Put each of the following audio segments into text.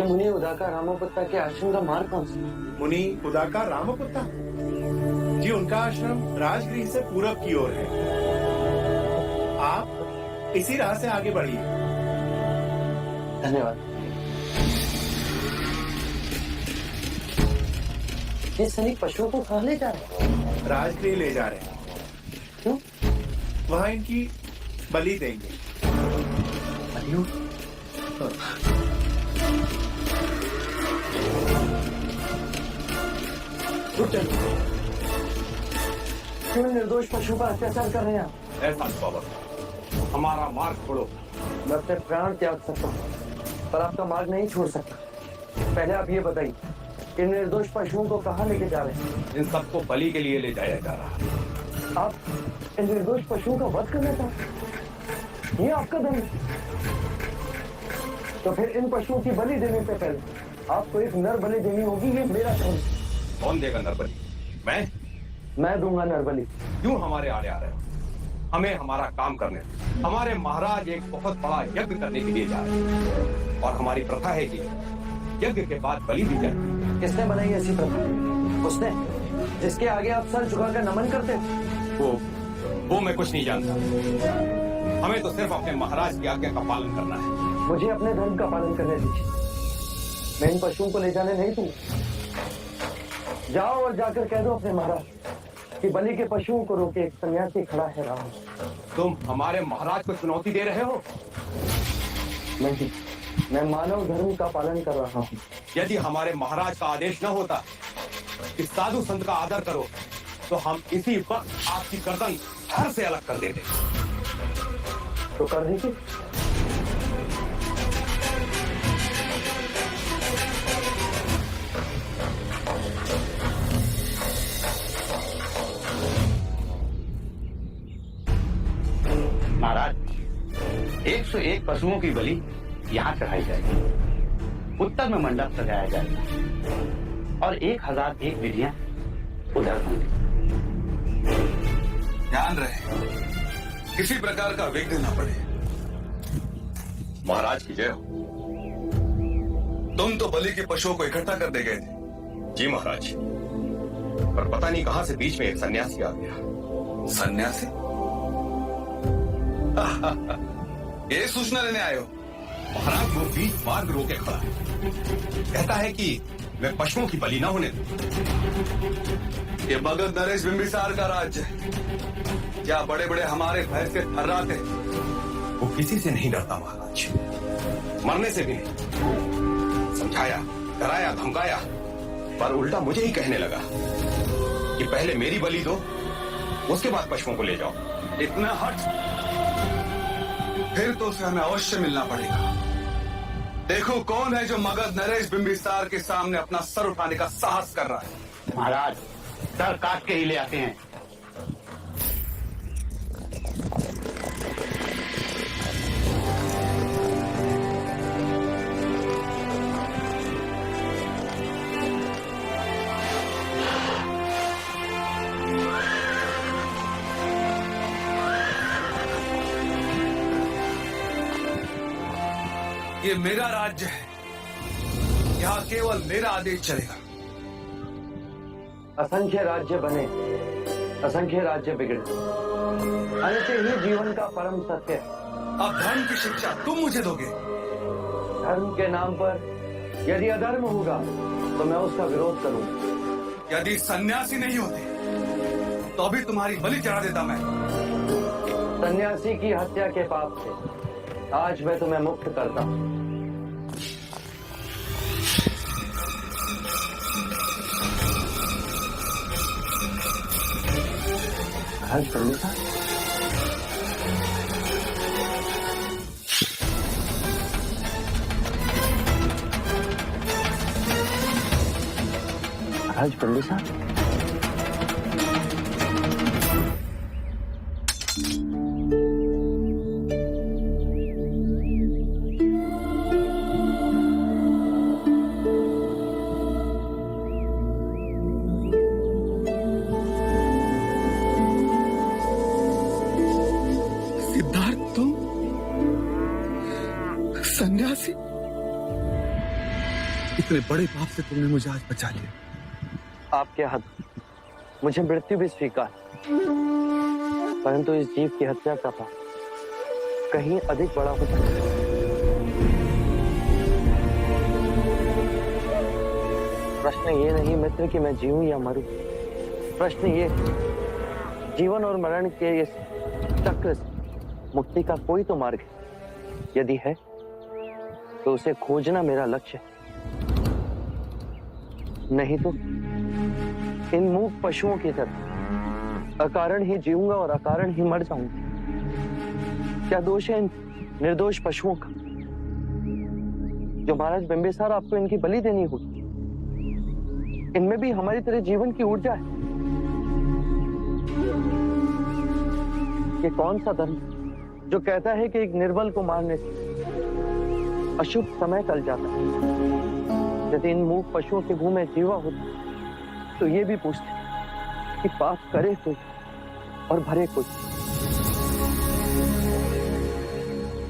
ये मुनि उदाका रामापुत्ता के आश्रम का मार्ग कौन सा? मुनि उदाका रामापुत्ता जी, उनका आश्रम राजगृह से पूरब की ओर है। आप इसी राह से आगे बढ़िए। धन्यवाद। ये सैनिक पशुओं को कहाँ ले जा रहे हैं? राजगृह ले जा रहे हैं। क्यों? वहां इनकी बलि देंगे। बलियों? क्यों निर्दोष पशु पर अत्याचार कर रहे हैं आप? ऐसा बाबा, हमारा मार्ग छोड़ो। मैं अपने प्राण त्याग सकता हूँ, पर आपका मार्ग नहीं छोड़ सकता। पहले आप ये बताइए कि निर्दोष पशुओं को कहाँ लेके जा रहे हैं? इन सबको बलि के लिए ले जाया जा रहा है। आप इन निर्दोष पशुओं का वध करना चाहते हैं? ये आपका धर्म है। तो फिर इन पशुओं की बलि देने से पहले आपको एक नर बलि देनी होगी। ये मेरा धर्म है। कौन देगा नरबलि? मैं दूंगा नर बलि। क्यों हमारे आड़े आ रहे हो? हमें हमारा काम करने दो। हमारे महाराज एक बहुत बड़ा यज्ञ करने के लिए जा रहे हैं और हमारी प्रथा है कि यज्ञ के बाद बलि दी जाए। किसने बनाई ऐसी प्रथा? उसने जिसके आगे आप सर झुकाकर नमन करते हो? वो मैं कुछ नहीं जानता। हमें तो सिर्फ अपने महाराज की आज्ञा का पालन करना है। मुझे अपने धर्म का पालन करने दीजिए। मैं इन पशुओं को ले जाने नहीं दूंगा। जाओ और जाकर कह दो अपने महाराज कि बलि के पशुओं को रोके एक सन्यासी खड़ा है। राम, तुम हमारे महाराज को चुनौती दे रहे हो? नहीं, मैं मानव धर्म का पालन कर रहा हूँ। यदि हमारे महाराज का आदेश न होता कि साधु संत का आदर करो, तो हम इसी वक्त आपकी गर्दन धड़ से अलग कर देते। तो कर दीजिए। महाराज, 101 पशुओं की बलि यहाँ चढ़ाई जाएगी। उत्तर में मंडप सजाया जाएगा और 1001 विधियां उधर होंगी। ध्यान रहे किसी प्रकार का विघ्न न पड़े। महाराज की जय हो। तुम तो बलि के पशुओं को इकट्ठा कर दे गए थे। जी महाराज, पर पता नहीं कहां से बीच में एक सन्यासी आ गया। सन्यासी? ये सूचना लेने आए हो? महाराज वो बीच मार्ग रोके खड़ा है। कहता है कि मैं पशुओं की बलि न होने दूं। ये मगध नरेश बिंबिसार का राज्य है। क्या बड़े बड़े हमारे भय से थर्राते? वो किसी से नहीं डरता महाराज, मरने से भी नहीं। समझाया, डराया, धमकाया, पर उल्टा मुझे ही कहने लगा कि पहले मेरी बलि दो, उसके बाद पशुओं को ले जाओ। इतना हट? फिर तो उसे हमें अवश्य मिलना पड़ेगा। देखो कौन है जो मगध नरेश बिंबिसार के सामने अपना सर उठाने का साहस कर रहा है। महाराज, सर काट के ही ले आते हैं। ये मेरा राज्य है, यहाँ केवल मेरा आदेश चलेगा। असंख्य राज्य बने, असंख्य राज्य बिगड़े, अंत ही जीवन का परम सत्य है। अब धर्म की शिक्षा तुम मुझे दोगे? धर्म के नाम पर यदि अधर्म होगा तो मैं उसका विरोध करूंगा। यदि सन्यासी नहीं होते तो अभी तुम्हारी बलि चढ़ा देता मैं। सन्यासी की हत्या के पाप से आज मैं तुम्हें मुक्त करता हूं। महाराज पंडित साहब, महाराज पंडित साहब, सन्यासी? कितने बड़े पाप से तुमने मुझे आज बचा लिया। आपके हद मुझे मृत्यु भी स्वीकार, परंतु इस जीव की हत्या का पाप कहीं अधिक बड़ा होता है। प्रश्न ये नहीं मित्र कि मैं जीऊं या मरूं, प्रश्न ये जीवन और मरण के इस चक्र से मुक्ति का कोई तो मार्ग है। यदि है तो उसे खोजना मेरा लक्ष्य है, नहीं तो इन मूक पशुओं की तरह अकारण ही जीऊंगा और अकारण ही मर जाऊंगा। क्या दोष है इन निर्दोष पशुओं का जो महाराज बिंबिसार आपको इनकी बलि देनी होगी? इनमें भी हमारी तरह जीवन की ऊर्जा है। ये कौन सा धर्म जो कहता है कि एक निर्बल को मारने से अशुभ समय टल जाता है? यदि इन मूक पशुओं के मुंह में जीवा होता तो ये भी पूछते कि पाप करे कोई और भरे कोई।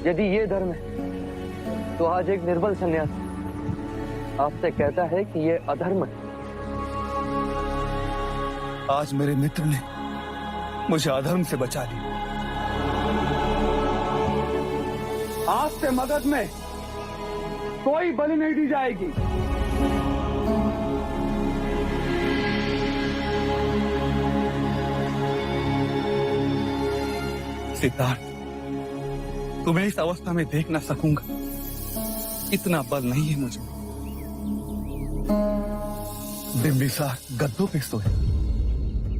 यदि ये धर्म है तो आज एक निर्बल सन्यासी आपसे कहता है कि ये अधर्म है। आज मेरे मित्र ने मुझे अधर्म से बचा लिया। आज से मगध में कोई बलि नहीं दी जाएगी। सिद्धार्थ, तुम्हें इस अवस्था में देख ना सकूंगा, इतना बल नहीं है मुझे। बिंबिसार गद्दों पे सोए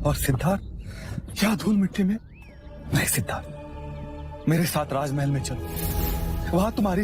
और सिद्धार्थ क्या धूल मिट्टी में। नहीं सिद्धार्थ, मेरे साथ राजमहल में चलो, वहां तुम्हारी